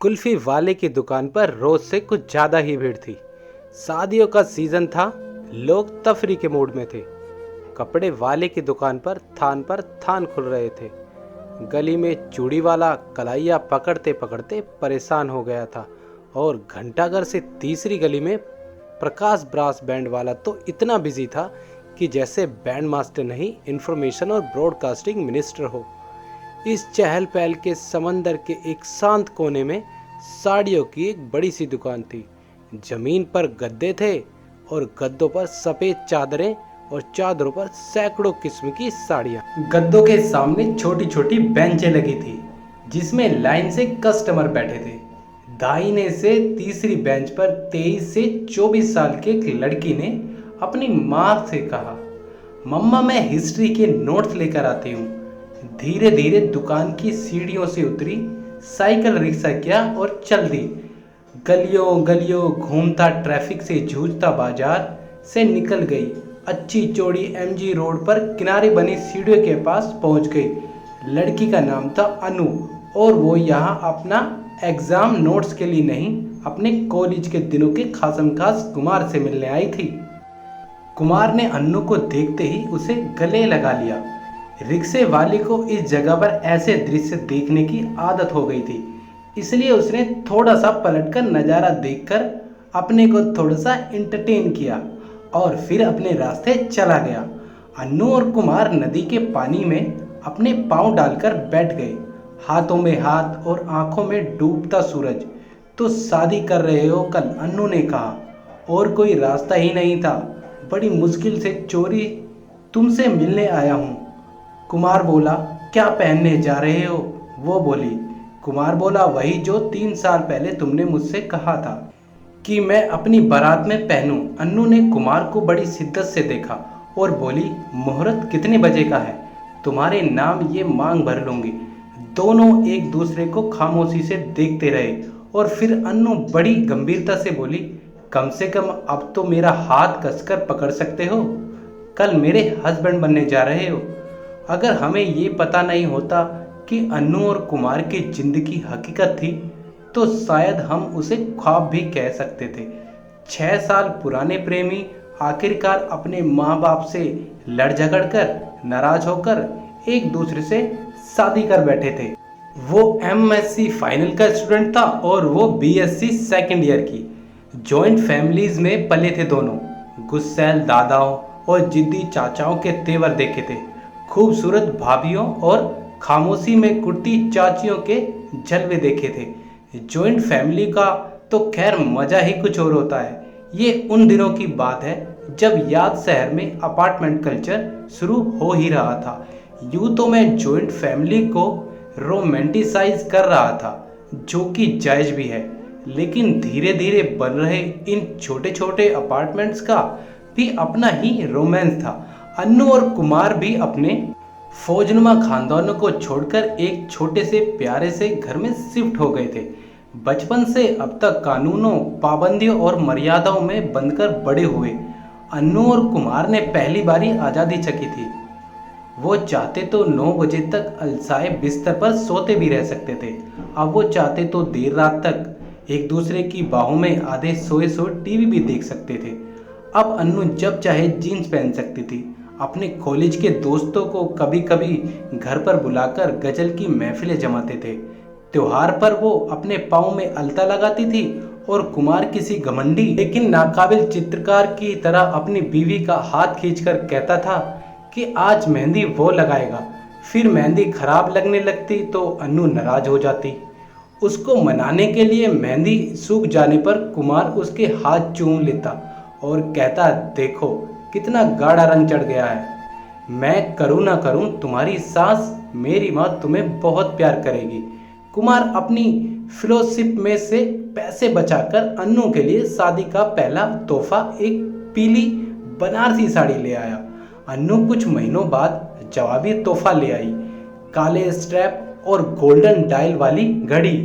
कुल्फी वाले की दुकान पर रोज से कुछ ज्यादा ही भीड़ थी। शादियों का सीजन था, लोग तफरी के मूड में थे। कपड़े वाले की दुकान पर थान खुल रहे थे। गली में चूड़ी वाला कलाइयाँ पकड़ते पकड़ते परेशान हो गया था और घंटाघर से तीसरी गली में प्रकाश ब्रास बैंड वाला तो इतना बिजी था कि जैसे बैंड मास्टर नहीं, इंफॉर्मेशन और ब्रॉडकास्टिंग मिनिस्टर हो। इस चहल पहल के समंदर के एक शांत कोने में साड़ियों की एक बड़ी सी दुकान थी। जमीन पर गद्दे थे और गद्दों पर सफेद चादरें और चादरों पर सैकड़ों किस्म की साड़ियां। गद्दों के सामने छोटी छोटी बेंचें लगी थी जिसमें लाइन से कस्टमर बैठे थे। दाहिने से तीसरी बेंच पर 23 से 24 साल की एक लड़की ने अपनी माँ से कहा, मम्मा मैं हिस्ट्री के नोट्स लेकर आती हूँ। धीरे धीरे दुकान की सीढ़ियों से उतरी, साइकिल रिक्शा किया और चल दी। गलियों गलियों घूमता ट्रैफिक से जूझता बाजार से निकल गई। अच्छी चौड़ी एमजी रोड पर किनारे बनी सीढ़ियों के पास पहुंच गई। लड़की का नाम था अनु और वो यहाँ अपना एग्जाम नोट्स के लिए नहीं, अपने कॉलेज के दिनों के खासम खास कुमार से मिलने आई थी। कुमार ने अन्नू को देखते ही उसे गले लगा लिया। रिक्शे वाले को इस जगह पर ऐसे दृश्य देखने की आदत हो गई थी, इसलिए उसने थोड़ा सा पलटकर नज़ारा देखकर अपने को थोड़ा सा एंटरटेन किया और फिर अपने रास्ते चला गया। अन्नू और कुमार नदी के पानी में अपने पांव डालकर बैठ गए, हाथों में हाथ और आंखों में डूबता सूरज। तो शादी कर रहे हो कल? अन्नू ने कहा। और कोई रास्ता ही नहीं था, बड़ी मुश्किल से चोरी तुमसे मिलने आया हूँ। कुमार बोला, क्या पहनने जा रहे हो? वो बोली। कुमार बोला, वही जो 3 साल पहले तुमने मुझसे कहा था कि मैं अपनी बारात में पहनूं। अन्नू ने कुमार को बड़ी शिद्दत से देखा और बोली, मुहूर्त कितने बजे का है? तुम्हारे नाम ये मांग भर लूंगी। दोनों एक दूसरे को खामोशी से देखते रहे और फिर अन्नू बड़ी गंभीरता से बोली, कम से कम अब तो मेरा हाथ कसकर पकड़ सकते हो। कल मेरे हस्बैंड बनने जा रहे हो। अगर हमें ये पता नहीं होता कि अन्नू और कुमार की जिंदगी हकीकत थी तो शायद हम उसे ख्वाब भी कह सकते थे। 6 साल पुराने प्रेमी आखिरकार अपने माँ बाप से लड़ झगड़ कर, नाराज होकर एक दूसरे से शादी कर बैठे थे। वो एमएससी फाइनल का स्टूडेंट था और वो बीएससी सेकेंड ईयर की। जॉइंट फैमिलीज में पले थे दोनों। गुस्सैल दादाओं और जिद्दी चाचाओं के तेवर देखे थे, खूबसूरत भाभियों और खामोशी में कुर्ती चाचियों के जलवे देखे थे। जॉइंट फैमिली का तो खैर मजा ही कुछ और होता है। ये उन दिनों की बात है जब याद शहर में अपार्टमेंट कल्चर शुरू हो ही रहा था। यूं तो मैं जॉइंट फैमिली को रोमांटिसाइज कर रहा था, जो कि जायज भी है, लेकिन धीरे धीरे बन रहे इन छोटे छोटे अपार्टमेंट्स का भी अपना ही रोमांस था। अन्नू और कुमार भी अपने फौजनुमा खानदानों को छोड़कर एक छोटे से प्यारे से घर में शिफ्ट हो गए थे। बचपन से अब तक कानूनों, पाबंदियों और मर्यादाओं में बंधकर बड़े हुए अन्नू और कुमार ने पहली बारी आज़ादी चखी थी। वो चाहते तो 9 बजे तक अलसाए बिस्तर पर सोते भी रह सकते थे। अब वो चाहते तो देर रात तक एक दूसरे की बाहों में आधे सोए सोए टीवी भी देख सकते थे। अब अन्नू जब चाहे जीन्स पहन सकती थी। अपने कॉलेज के दोस्तों को कभी कभी घर पर बुलाकर गजल की महफिलें जमाते थे। त्योहार पर वो अपने पाँव में अलता लगाती थी और कुमार किसी घमंडी लेकिन नाकाबिल चित्रकार की तरह अपनी बीवी का हाथ खींचकर कहता था कि आज मेहंदी वो लगाएगा। फिर मेहंदी खराब लगने लगती तो अन्नू नाराज हो जाती। उसको मनाने के लिए मेहंदी सूख जाने पर कुमार उसके हाथ चूम लेता और कहता, देखो कितना गाढ़ा रंग चढ़ गया है। मैं करूँ ना करूँ, तुम्हारी सास मेरी माँ तुम्हें बहुत प्यार करेगी। कुमार अपनी फेलोशिप में से पैसे बचाकर अन्नू के लिए शादी का पहला तोहफा एक पीली बनारसी साड़ी ले आया। अन्नू कुछ महीनों बाद जवाबी तोहफा ले आई, काले स्ट्रैप और गोल्डन डायल वाली घड़ी।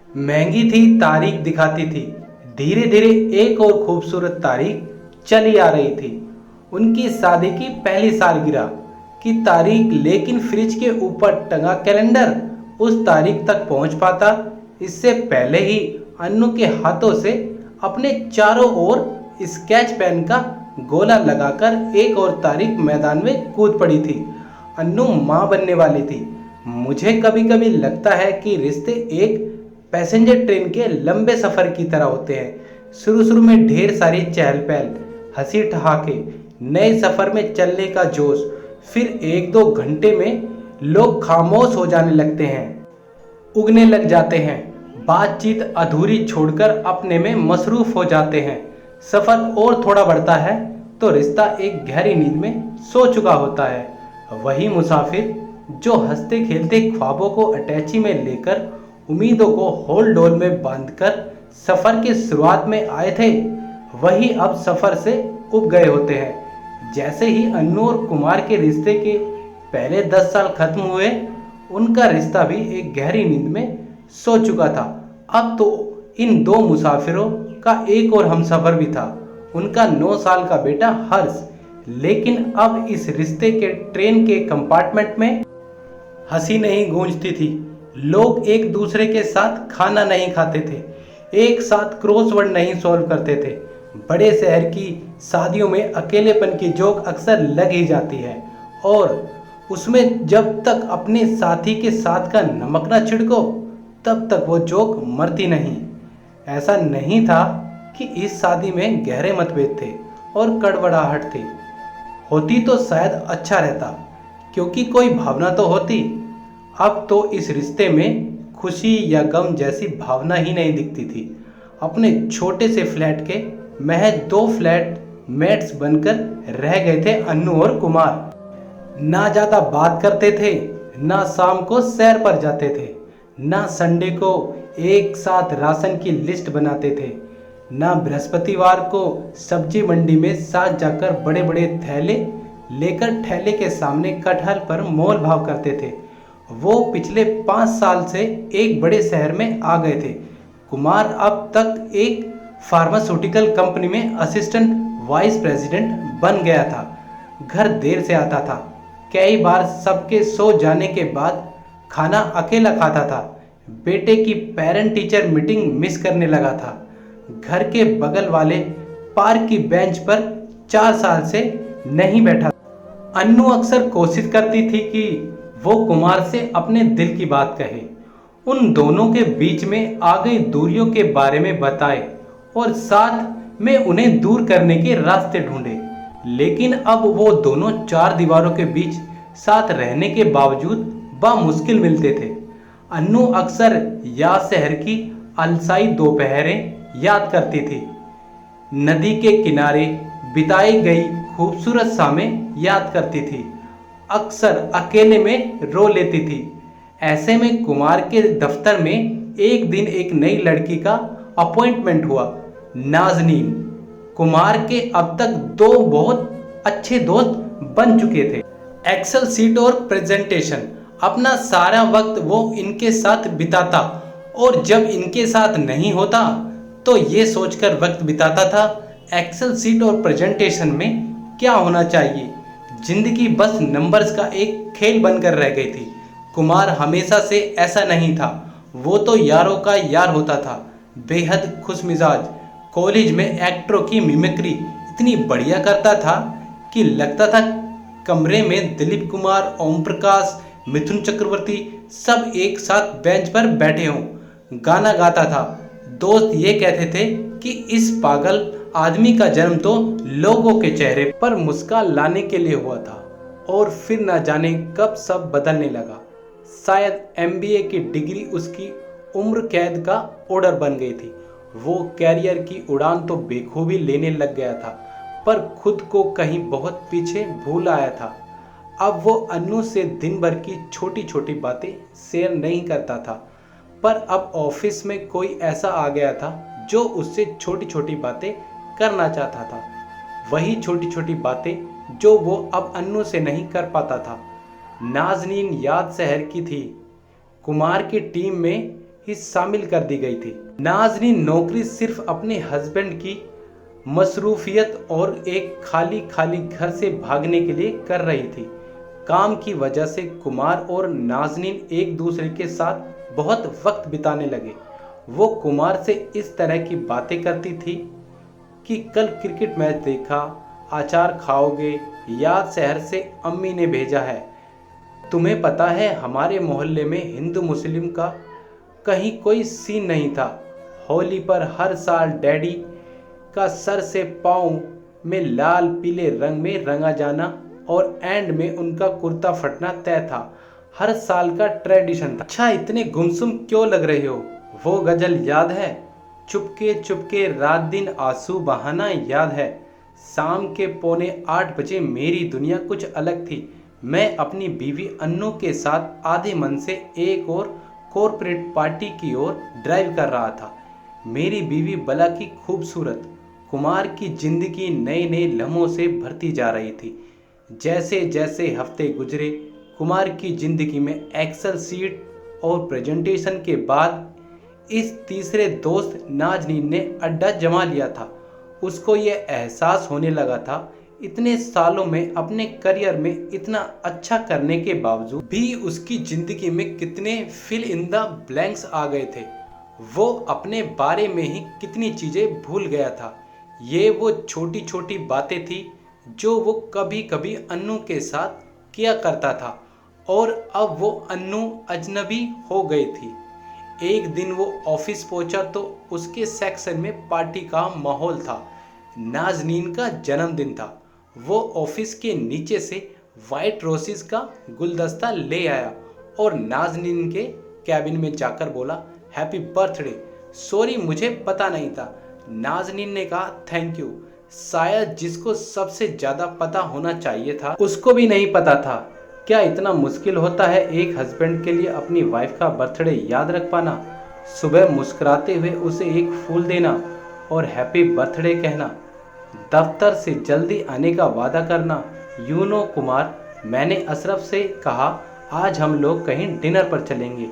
महंगी थी, तारीख दिखाती थी। धीरे धीरे एक और खूबसूरत तारीख चली आ रही थी, उनकी शादी की पहली सालगिरह की तारीख। लेकिन फ्रिज के ऊपर टंगा कैलेंडर उस तारीख तक पहुंच पाता, इससे पहले ही अन्नू के हाथों से अपने चारों ओर स्केच पेन का गोला लगाकर एक और तारीख मैदान में कूद पड़ी थी। अन्नू माँ बनने वाली थी। मुझे कभी कभी लगता है कि रिश्ते एक पैसेंजर ट्रेन के लंबे सफर की तरह होते हैं। शुरू शुरू में ढेर सारी चहल पहल, हंसी ठहाके, नए सफर में चलने का जोश, फिर एक दो घंटे में लोग खामोश हो जाने लगते हैं, उगने लग जाते हैं, बातचीत अधूरी छोड़कर अपने में मसरूफ हो जाते हैं। सफर और थोड़ा बढ़ता है तो रिश्ता एक गहरी नींद में सो चुका होता है। वही मुसाफिर जो हंसते खेलते ख्वाबों को अटैची में लेकर उम्मीदों को होल डोल में बांधकर सफर की शुरुआत में आए थे, वही अब सफर से उब गए होते हैं। जैसे ही अन्नू और कुमार के रिश्ते के पहले 10 साल खत्म हुए, उनका रिश्ता भी एक गहरी नींद में सो चुका था। अब तो इन दो मुसाफिरों का एक और हमसफर भी था, उनका 9 साल का बेटा हर्ष। लेकिन अब इस रिश्ते के ट्रेन के कंपार्टमेंट में हंसी नहीं गूंजती थी, लोग एक दूसरे के साथ खाना नहीं खाते थे, एक साथ क्रॉसवर्ड नहीं सॉल्व करते थे। बड़े शहर की शादियों में अकेलेपन की जोक अक्सर लग ही जाती है, और उसमें जब तक अपने साथी के साथ का नमक ना छिड़को तब तक वो जोक मरती नहीं। ऐसा नहीं था कि इस शादी में गहरे मतभेद थे और कड़वड़ाहट थी। होती तो शायद अच्छा रहता, क्योंकि कोई भावना तो होती। अब तो इस रिश्ते में खुशी या गम जैसी भावना ही नहीं दिखती थी। अपने छोटे से फ्लैट के महज 2 फ्लैट मेट्स बनकर रह गए थे अन्नू और कुमार। ना ज़्यादा बात करते थे, ना शाम को सैर पर जाते थे, ना संडे को एक साथ राशन की लिस्ट बनाते थे, ना बृहस्पतिवार को सब्जी मंडी में साथ जाकर बड़े बड़े थैले लेकर ठेले के सामने कटहल पर मोल भाव करते थे। वो पिछले 5 साल से एक बड़े शहर में आ गए थे। कुमार अब तक एक फार्मास्यूटिकल कंपनी में असिस्टेंट वाइस प्रेसिडेंट बन गया था। घर देर से आता था, कई बार सबके सो जाने के बाद खाना अकेला खाता था, बेटे की पेरेंट टीचर मीटिंग मिस करने लगा था, घर के बगल वाले पार्क की बेंच पर 4 साल से नहीं बैठा। अन्नू अक्सर कोशिश करती थी कि वो कुमार से अपने दिल की बात कहे, उन दोनों के बीच में आ गई दूरियों के बारे में बताए और साथ में उन्हें दूर करने के रास्ते ढूंढे। लेकिन अब वो दोनों 4 दीवारों के बीच साथ रहने के बावजूद मुश्किल मिलते थे। अन्नू अक्सर याद शहर की अलसाई दोपहरें याद करती थी, नदी के किनारे बिताई गई खूबसूरत शामें याद करती थी, अक्सर अकेले में रो लेती थी। ऐसे में कुमार के दफ्तर में एक दिन एक नई लड़की का अपॉइंटमेंट हुआ, नाजनीन। कुमार के अब तक 2 बहुत अच्छे दोस्त बन चुके थे। एक्सेल सीट और प्रेजेंटेशन, अपना सारा वक्त वो इनके साथ बिताता, और जब इनके साथ नहीं होता तो ये सोचकर वक्त बिताता था एक्सेल सीट और प्रेजेंटेशन में क्या होना चाहिए। जिंदगी बस नंबर्स का एक खेल बनकर रह गई थी। कुमार हमेशा से ऐसा नहीं था, वो तो यारों का यार होता था, बेहद खुश मिजाज। कॉलेज में एक्टरों की मिमिक्री इतनी बढ़िया करता था कि लगता था कमरे में दिलीप कुमार, ओम प्रकाश, मिथुन चक्रवर्ती सब एक साथ बेंच पर बैठे हों। गाना गाता था। दोस्त ये कहते थे कि इस पागल आदमी का जन्म तो लोगों के चेहरे पर मुस्कान लाने के लिए हुआ था, और फिर ना जाने कब सब बदलने लगा। शायद MBA की डिग्री उसकी उम्र कैद का ऑर्डर बन गई थी। वो कैरियर की उड़ान तो बेखूबी लेने लग गया था, पर खुद को कहीं बहुत पीछे भूल आया था। अब वो अन्नू से दिन भर की छोटी छोटी बातें शेयर नहीं करता था, पर अब ऑफिस में कोई ऐसा आ गया था जो उससे छोटी छोटी बातें करना चाहता था। वही छोटी छोटी बातें जो वो अब अन्नू से नहीं कर पाता था। नाजनीन याद शहर की थी, कुमार की टीम में ही शामिल कर दी गई थी। नाजनीन नौकरी सिर्फ अपने हस्बैंड की मसरूफियत और एक खाली खाली घर से भागने के लिए कर रही थी। काम की वजह से कुमार और नाजनीन एक दूसरे के साथ बहुत वक्त बिताने लगे। वो कुमार से इस तरह की बातें करती थी कि कल क्रिकेट मैच देखा, अचार खाओगे, याद शहर से अम्मी ने भेजा है। तुम्हें पता है हमारे मोहल्ले में हिंदू मुस्लिम का कहीं कोई सीन नहीं था। होली पर हर साल डैडी का सर से पाँव में लाल पीले रंग में रंगा जाना और एंड में उनका कुर्ता फटना तय था। हर साल का ट्रेडिशन था। अच्छा, इतने गुमसुम क्यों लग रहे हो? वो गजल याद है? चुपके चुपके रात दिन आंसू बहाना याद है? शाम के 7:45 मेरी दुनिया कुछ अलग थी। मैं अपनी बीवी अन्नू के साथ आधे मन से एक और कॉरपोरेट पार्टी की ओर ड्राइव कर रहा था। मेरी बीवी बला की खूबसूरत, कुमार की जिंदगी नए नए लम्हों से भरती जा रही थी। जैसे जैसे हफ्ते गुजरे, कुमार की जिंदगी में एक्सेल सीट और प्रेजेंटेशन के बाद इस तीसरे दोस्त नाजनीन ने अड्डा जमा लिया था। उसको ये एहसास होने लगा था इतने सालों में अपने करियर में इतना अच्छा करने के बावजूद भी उसकी जिंदगी में कितने फिल इन द ब्लैंक्स आ गए थे। वो अपने बारे में ही कितनी चीजें भूल गया था। ये वो छोटी छोटी बातें थी जो वो कभी कभी अन्नू के साथ किया करता था और अब वो अन्नू अजनबी हो गई थी। एक दिन वो ऑफिस पहुंचा तो उसके सेक्शन में पार्टी का माहौल था। नाजनीन का जन्मदिन था। वो ऑफिस के नीचे से वाइट रोसेस का गुलदस्ता ले आया और नाजनीन के कैबिन में जाकर बोला, हैप्पी बर्थडे। सॉरी, मुझे पता नहीं था। नाजनीन ने कहा, थैंक यू। शायद जिसको सबसे ज्यादा पता होना चाहिए था उसको भी नहीं पता था। क्या इतना मुश्किल होता है एक हस्बैंड के लिए अपनी वाइफ का बर्थडे याद रख पाना? सुबह मुस्कुराते हुए उसे एक फूल देना और हैप्पी बर्थडे कहना, दफ्तर से जल्दी आने का वादा करना। यू नो कुमार, मैंने अशरफ से कहा आज हम लोग कहीं डिनर पर चलेंगे।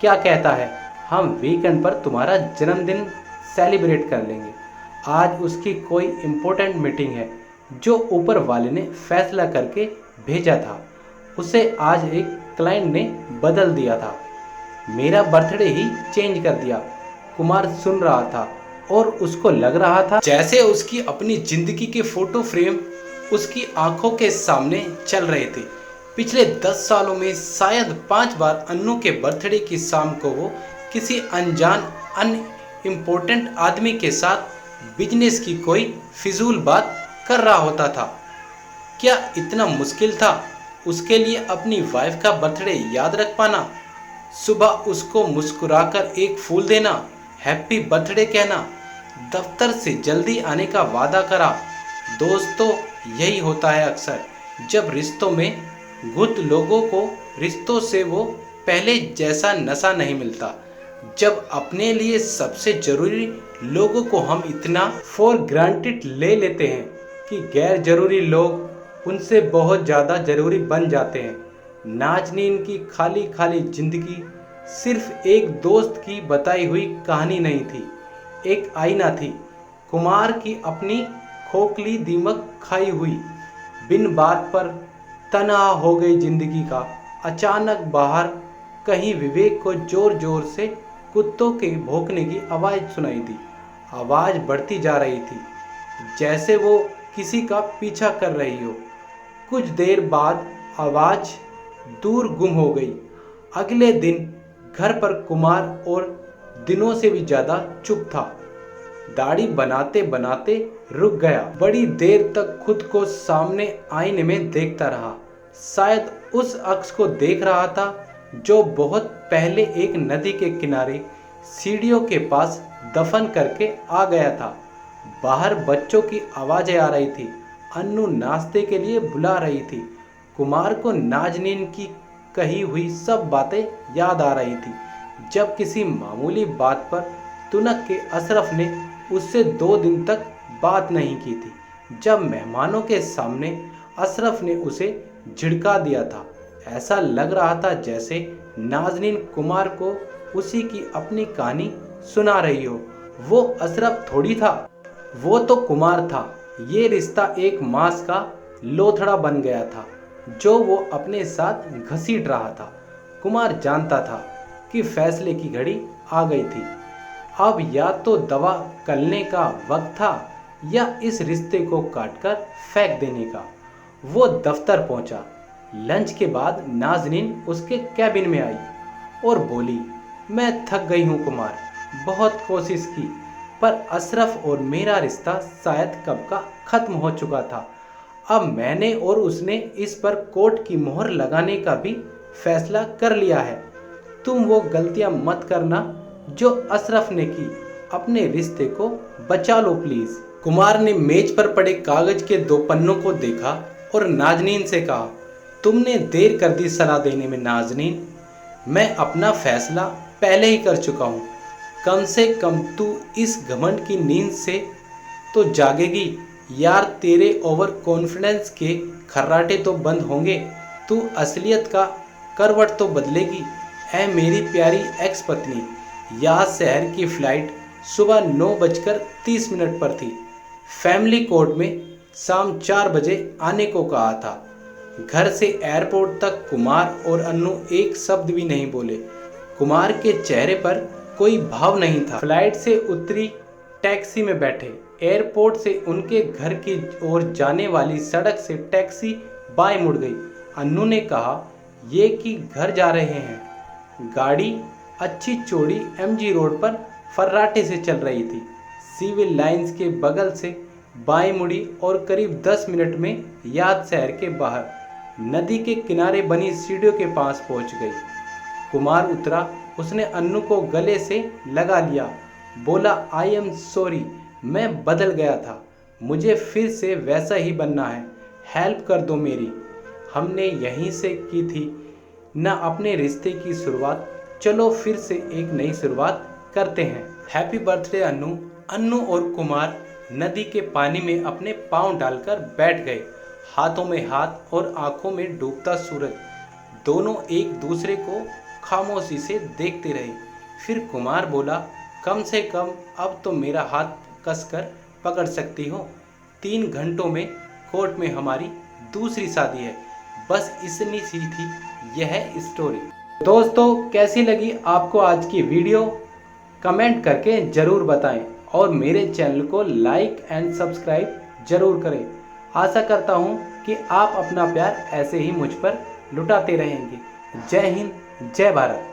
क्या कहता है? हम वीकेंड पर तुम्हारा जन्मदिन सेलिब्रेट कर लेंगे। आज उसकी कोई इम्पोर्टेंट मीटिंग है जो ऊपर वाले ने फैसला करके भेजा था। उसे आज एक क्लाइंट ने बदल दिया था। मेरा बर्थडे ही चेंज कर दिया। कुमार सुन रहा था और उसको लग रहा था जैसे उसकी अपनी जिंदगी के फोटो फ्रेम उसकी आंखों के सामने चल रहे थे। पिछले 10 सालों में शायद 5 बार अन्नू के बर्थडे की शाम को वो किसी अनजान इम्पोर्टेंट आदमी के साथ बिजनेस की कोई फिजूल बात कर रहा होता था। क्या इतना मुश्किल था उसके लिए अपनी वाइफ का बर्थडे याद रख पाना? सुबह उसको मुस्कुराकर एक फूल देना, हैप्पी बर्थडे कहना, दफ्तर से जल्दी आने का वादा करा। दोस्तों, यही होता है अक्सर जब रिश्तों में घुत लोगों को रिश्तों से वो पहले जैसा नशा नहीं मिलता। जब अपने लिए सबसे जरूरी लोगों को हम इतना फॉर ग्रांटेड ले लेते हैं कि गैर जरूरी लोग उनसे बहुत ज़्यादा जरूरी बन जाते हैं। नाजनीन की खाली खाली जिंदगी सिर्फ एक दोस्त की बताई हुई कहानी नहीं थी, एक आईना थी। कुमार की अपनी खोखली दीमक खाई हुई, बिन बात पर तनहा हो गई जिंदगी का। अचानक बाहर कहीं विवेक को जोर जोर से कुत्तों के भौंकने की आवाज़ सुनाई दी। आवाज़ बढ़ती जा रही थी जैसे वो किसी का पीछा कर रही हो। कुछ देर बाद आवाज़ दूर गुम हो गई। अगले दिन घर पर कुमार और दिनों से भी ज़्यादा चुप था। दाढ़ी बनाते बनाते रुक गया। बड़ी देर तक खुद को सामने आईने में देखता रहा। शायद उस अक्स को देख रहा था जो बहुत पहले एक नदी के किनारे सीढ़ियों के पास दफन करके आ गया था। बाहर बच्चों की आवाज़ें आ रही थी। अन्नू नाश्ते के लिए बुला रही थी। कुमार को नाजनीन की कही हुई सब बातें याद आ रही थी। जब किसी मामूली बात पर तुनक के अशरफ ने उससे 2 दिन तक बात नहीं की थी। जब मेहमानों के सामने अशरफ ने उसे झिड़का दिया था। ऐसा लग रहा था जैसे नाजनीन कुमार को उसी की अपनी कहानी सुना रही हो। वो अशरफ थोड़ी था, वो तो कुमार था। ये रिश्ता एक मांस का लोथड़ा बन गया था जो वो अपने साथ घसीट रहा था। कुमार जानता था कि फैसले की घड़ी आ गई थी। अब या तो दवा करने का वक्त था या इस रिश्ते को काटकर फेंक देने का। वो दफ्तर पहुंचा। लंच के बाद नाजनीन उसके कैबिन में आई और बोली, मैं थक गई हूं कुमार, बहुत कोशिश की पर अशरफ और मेरा रिश्ता शायद कब का खत्म हो चुका था। अब मैंने और उसने इस पर कोर्ट की मोहर लगाने का भी फैसला कर लिया है। तुम वो गलतियां मत करना जो अशरफ ने की। अपने रिश्ते को बचा लो प्लीज। कुमार ने मेज पर पड़े कागज के 2 पन्नों को देखा और नाजनीन से कहा, तुमने देर कर दी सलाह देने में नाजनीन। मैं अपना फैसला पहले ही कर चुका हूँ। कम से कम तू इस घमंड की नींद से तो जागेगी यार। तेरे ओवर कॉन्फिडेंस के खर्राटे तो बंद होंगे। तू असलियत का करवट तो बदलेगी। ऐ मेरी प्यारी एक्स पत्नी। यहाँ शहर की फ्लाइट सुबह 9:30 पर थी। फैमिली कोर्ट में शाम 4 बजे आने को कहा था। घर से एयरपोर्ट तक कुमार और अन्नू एक शब्द भी नहीं बोले। कुमार के चेहरे पर कोई भाव नहीं था। फ्लाइट से उतरी, टैक्सी में बैठे। एयरपोर्ट से उनके घर की ओर जाने वाली सड़क से टैक्सी बाएं मुड़ गई। अन्नू ने कहा, ये कि घर जा रहे हैं। गाड़ी अच्छी चौड़ी एमजी रोड पर फर्राटे से चल रही थी। सिविल लाइंस के बगल से बाएं मुड़ी और करीब 10 मिनट में याद शहर के बाहर नदी के किनारे बनी सीढ़ियों के पास पहुंच गई। कुमार उतरा। उसने अन्नू को गले से लगा लिया। बोला, आई एम सॉरी, मैं बदल गया था। मुझे फिर से वैसा ही बनना है। हेल्प कर दो मेरी। हमने यहीं से की थी ना अपने रिश्ते की शुरुआत। चलो फिर से एक नई शुरुआत करते हैं। Happy birthday Annu. अन्नू और कुमार नदी के पानी में अपने पांव डालकर बैठ गए। हाथों में हाथ और आंखों में डूबता सूरज। दोनों एक दूसरे को खामोशी से देखते रहे। फिर कुमार बोला, कम से कम अब तो मेरा हाथ कसकर पकड़ सकती हो। 3 घंटों में कोर्ट में हमारी दूसरी शादी है। बस इतनी सी थी यह स्टोरी। दोस्तों, कैसी लगी आपको आज की वीडियो? कमेंट करके ज़रूर बताएं और मेरे चैनल को लाइक एंड सब्सक्राइब जरूर करें। आशा करता हूं कि आप अपना प्यार ऐसे ही मुझ पर लुटाते रहेंगे। जय हिंद, जय भारत।